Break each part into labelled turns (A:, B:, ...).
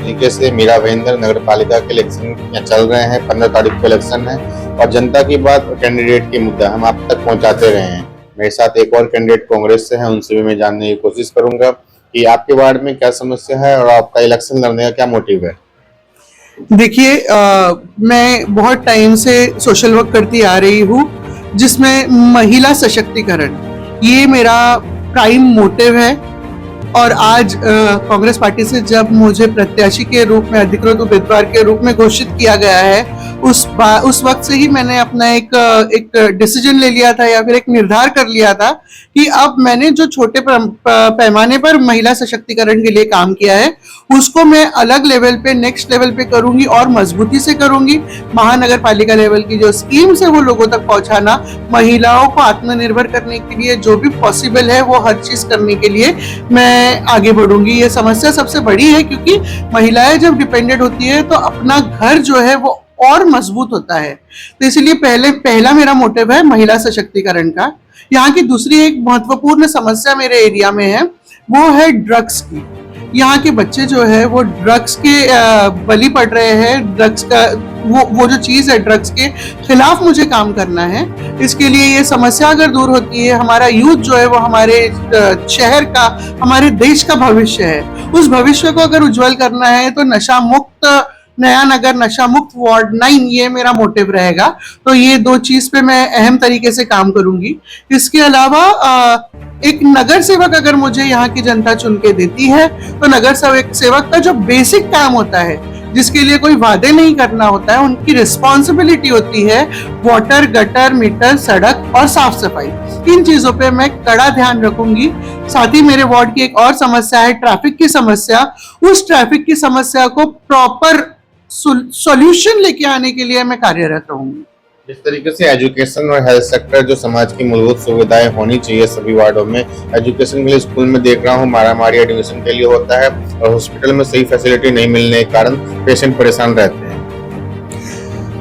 A: तरीके से मीरा भाईंदर नगर पालिका के इलेक्शन चल रहे हैं, 15 तारीख को इलेक्शन है और जनता की बात और कैंडिडेट की मुद्दा हम आप तक पहुंचाते रहे हैं। मेरे साथ एक और कैंडिडेट कांग्रेस से हैं, उनसे भी मैं जानने की कोशिश करूंगा कि आपके वार्ड में क्या समस्या है और आपका इलेक्शन लड़ने का क्या मोटिव है।
B: देखिए, मैं बहुत टाइम से सोशल वर्क करती आ रही हूँ जिसमें महिला सशक्तिकरण ये मेरा प्राइम मोटिव है। और आज कांग्रेस पार्टी से जब मुझे प्रत्याशी के रूप में, अधिकृत उम्मीदवार के रूप में घोषित किया गया है, उस वक्त से ही मैंने अपना एक डिसीजन ले लिया था या फिर एक निर्धार कर लिया था कि अब मैंने जो छोटे पैमाने पर महिला सशक्तिकरण के लिए काम किया है उसको मैं अलग लेवल पे, नेक्स्ट लेवल पे करूंगी और मजबूती से करूंगी। महानगर पालिका लेवल की जो स्कीम्स है वो लोगों तक पहुंचाना, महिलाओं को आत्मनिर्भर करने के लिए जो भी पॉसिबल है वो हर चीज करने के लिए मैं आगे बढ़ूंगी। ये समस्या सबसे बड़ी है क्योंकि महिलाएं जब डिपेंडेंट होती है तो अपना घर जो है वो और मजबूत होता है। तो इसलिए पहला मेरा मोटिव है महिला सशक्तिकरण का। यहाँ की दूसरी एक महत्वपूर्ण समस्या मेरे एरिया में है, वो है ड्रग्स की। यहाँ के बच्चे जो है वो ड्रग्स के बलि पड़ रहे हैं। ड्रग्स का वो जो चीज है, ड्रग्स के खिलाफ मुझे काम करना है। इसके लिए ये समस्या अगर दूर होती है, हमारा यूथ जो है वो हमारे शहर का, हमारे देश का भविष्य है, उस भविष्य को अगर उज्जवल करना है तो नशा मुक्त नया नगर, नशा मुक्त वार्ड 9 ये मेरा मोटिव रहेगा। तो ये दो चीज पे मैं अहम तरीके से काम करूंगी। इसके अलावा एक नगर सेवक अगर मुझे यहाँ की जनता चुन के देती है तो नगर सेवक का जो बेसिक काम होता है, जिसके लिए कोई वादे नहीं करना होता है, उनकी रिस्पॉन्सिबिलिटी होती है वाटर, गटर, मीटर, सड़क और साफ सफाई। इन चीजों पे मैं कड़ा ध्यान रखूंगी। साथ ही मेरे वार्ड की एक और समस्या है ट्रैफिक की समस्या। उस ट्रैफिक की समस्या को प्रॉपर सॉल्यूशन लेके आने के लिए मैं कार्यरत रहूंगी।
A: जिस तरीके से एजुकेशन और हेल्थ सेक्टर जो समाज की मूलभूत सुविधाएं होनी चाहिए सभी वार्डों में, एजुकेशन के लिए स्कूल में देख रहा हूँ मारामारी एडमिशन के लिए होता है और हॉस्पिटल में सही फैसिलिटी नहीं मिलने के कारण पेशेंट परेशान रहते हैं।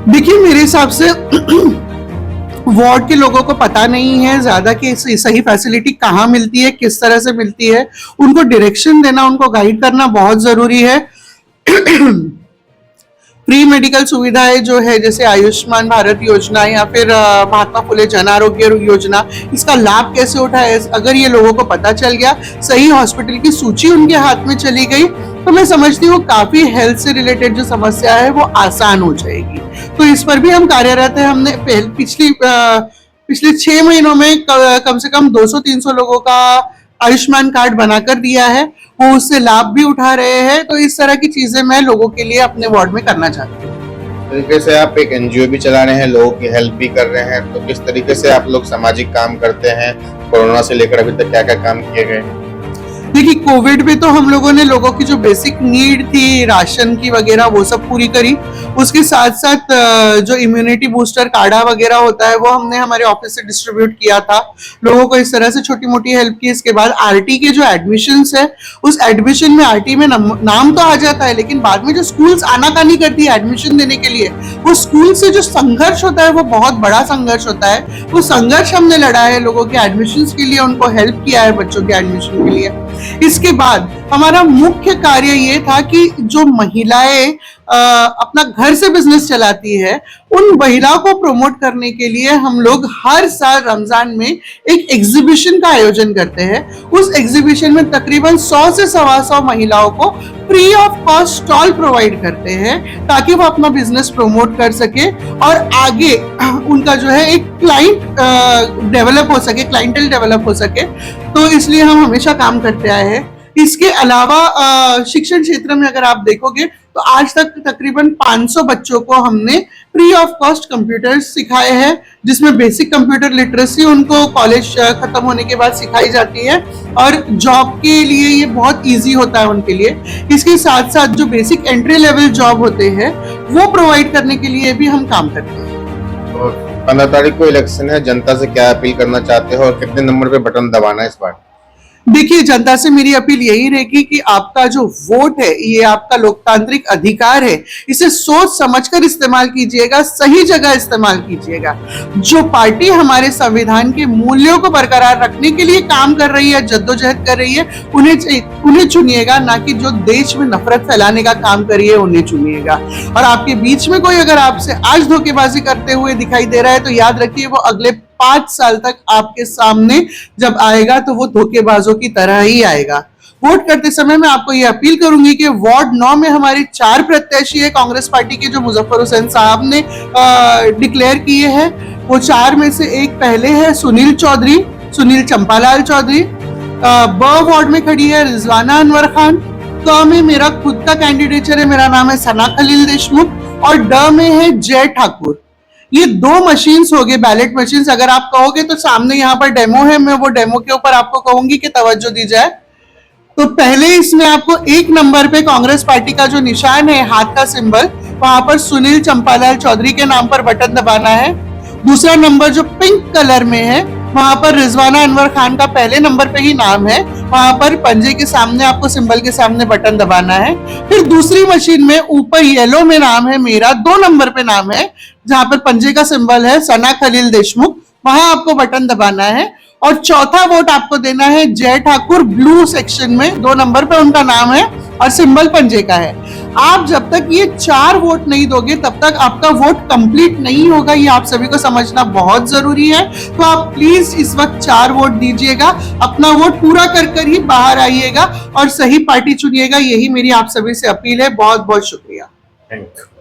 B: देखिए, मेरे हिसाब से वार्ड के लोगों को पता नहीं है ज्यादा कि सही फैसिलिटी कहाँ मिलती है, किस तरह से मिलती है। उनको डायरेक्शन देना, उनको गाइड करना बहुत जरूरी है। फ्री मेडिकल सुविधाएं जो है, जैसे आयुष्मान भारत योजना या फिर महात्मा फुले जन आरोग्य योजना, इसका लाभ कैसे उठाए, अगर ये लोगों को पता चल गया, सही हॉस्पिटल की सूची उनके हाथ में चली गई, तो मैं समझती हूँ काफी हेल्थ से रिलेटेड जो समस्या है वो आसान हो जाएगी। तो इस पर भी हम कार्यरत है। हमने पिछले 6 महीनों में कम से कम 200-300 लोगों का आयुष्मान कार्ड बनाकर दिया है, वो उससे लाभ भी उठा रहे हैं। तो इस तरह की चीजें मैं लोगों के लिए अपने वार्ड में करना चाहती हूँ।
A: तरीके से आप एक एनजीओ भी चला रहे हैं, लोगों की हेल्प भी कर रहे हैं, तो किस तरीके से आप लोग सामाजिक काम करते हैं? कोरोना से लेकर अभी तक क्या क्या काम किए गए?
B: देखिए, कोविड में तो हम लोगों ने लोगों की जो बेसिक नीड थी, राशन की वगैरह, वो सब पूरी करी। उसके साथ साथ जो इम्यूनिटी बूस्टर काढ़ा वगैरह होता है वो हमने हमारे ऑफिस से डिस्ट्रीब्यूट किया था। लोगों को इस तरह से छोटी मोटी हेल्प की। इसके बाद आरटी के जो एडमिशंस है, उस एडमिशन में आरटी में नाम तो आ जाता है, लेकिन बाद में जो स्कूल्स आनाकानी करती है एडमिशन देने के लिए, वो स्कूल से जो संघर्ष होता है वो बहुत बड़ा संघर्ष होता है। वो संघर्ष हमने लड़ा है लोगों के एडमिशन के लिए, उनको हेल्प किया है बच्चों के एडमिशन के लिए। इसके बाद हमारा मुख्य कार्य ये था कि जो महिलाएं अपना घर से बिजनेस चलाती है, उन महिलाओं को प्रमोट करने के लिए हम लोग हर साल रमजान में एक एग्जीबिशन का आयोजन करते हैं। उस एग्जीबिशन में तकरीबन 100 से 125 महिलाओं को free of cost stall provide करते हैं ताकि वो अपना बिजनेस प्रमोट कर सके और आगे उनका जो है एक क्लाइंटल डेवलप हो सके। तो इसलिए हम हमेशा काम करते आए हैं। इसके अलावा शिक्षण क्षेत्र में अगर आप देखोगे तो आज तक तकरीबन 500 बच्चों को हमने फ्री ऑफ कॉस्ट कंप्यूटर सिखाए हैं, जिसमें बेसिक कंप्यूटर लिटरेसी उनको कॉलेज खत्म होने के बाद सिखाई जाती है और जॉब के लिए ये बहुत इजी होता है उनके लिए। इसके साथ साथ जो बेसिक एंट्री लेवल जॉब होते हैं वो प्रोवाइड करने के लिए भी हम काम करते हैं।
A: 15 तारीख को इलेक्शन है, जनता से क्या अपील करना चाहते हो और कितने नंबर पे बटन दबाना है इस बार?
B: देखिए, जनता से मेरी अपील यही रहेगी कि आपका जो वोट है, ये आपका लोकतांत्रिक अधिकार है, इसे सोच समझकर इस्तेमाल कीजिएगा, सही जगह इस्तेमाल कीजिएगा। जो पार्टी हमारे संविधान के मूल्यों को बरकरार रखने के लिए काम कर रही है, जद्दोजहद कर रही है, उन्हें चुनिएगा, ना कि जो देश में नफरत फैलाने का काम कर रही है उन्हें चुनिएगा। और आपके बीच में कोई अगर आपसे आज धोखेबाजी करते हुए दिखाई दे रहा है, तो याद रखिए वो अगले 5 साल तक आपके सामने जब आएगा तो वो धोखेबाजों की तरह ही आएगा। वोट करते समय मैं आपको ये अपील करूंगी कि वार्ड 9 में हमारे 4 प्रत्याशी है कांग्रेस पार्टी के, जो मुजफ्फर हुसैन साहब ने डिक्लेयर किए हैं। वो 4 में से एक पहले है सुनील चंपालाल चौधरी। ब वार्ड में खड़ी है रिजवाना अनवर खान। क में मेरा खुद का कैंडिडेचर है, मेरा नाम है सना खलील देशमुख। और ड में है जय ठाकुर। ये 2 मशीन्स हो गए, बैलेट मशीन्स। अगर आप कहोगे तो सामने यहाँ पर डेमो है, मैं वो डेमो के ऊपर आपको कहूंगी कि तवज्जो दी जाए। तो पहले इसमें आपको 1 नंबर पे कांग्रेस पार्टी का जो निशान है, हाथ का सिंबल, वहां पर सुनील चंपालाल चौधरी के नाम पर बटन दबाना है। दूसरा नंबर जो पिंक कलर में है, वहां पर रिजवाना अनवर खान का पहले नंबर पे ही नाम है, वहां पर पंजे के सामने आपको सिंबल के सामने बटन दबाना है। फिर दूसरी मशीन में ऊपर येलो में नाम है मेरा, 2 नंबर पे नाम है, जहां पर पंजे का सिंबल है सना खलील देशमुख, वहां आपको बटन दबाना है। और चौथा वोट आपको देना है जय ठाकुर, ब्लू सेक्शन में 2 नंबर पे उनका नाम है और सिंबल पंजे का है। आप जब तक ये 4 वोट नहीं दोगे तब तक आपका वोट कंप्लीट नहीं होगा, ये आप सभी को समझना बहुत जरूरी है। तो आप प्लीज इस वक्त 4 वोट दीजिएगा, अपना वोट पूरा कर ही बाहर आइएगा और सही पार्टी चुनिएगा। यही मेरी आप सभी से अपील है। बहुत बहुत शुक्रिया।
A: Thank you.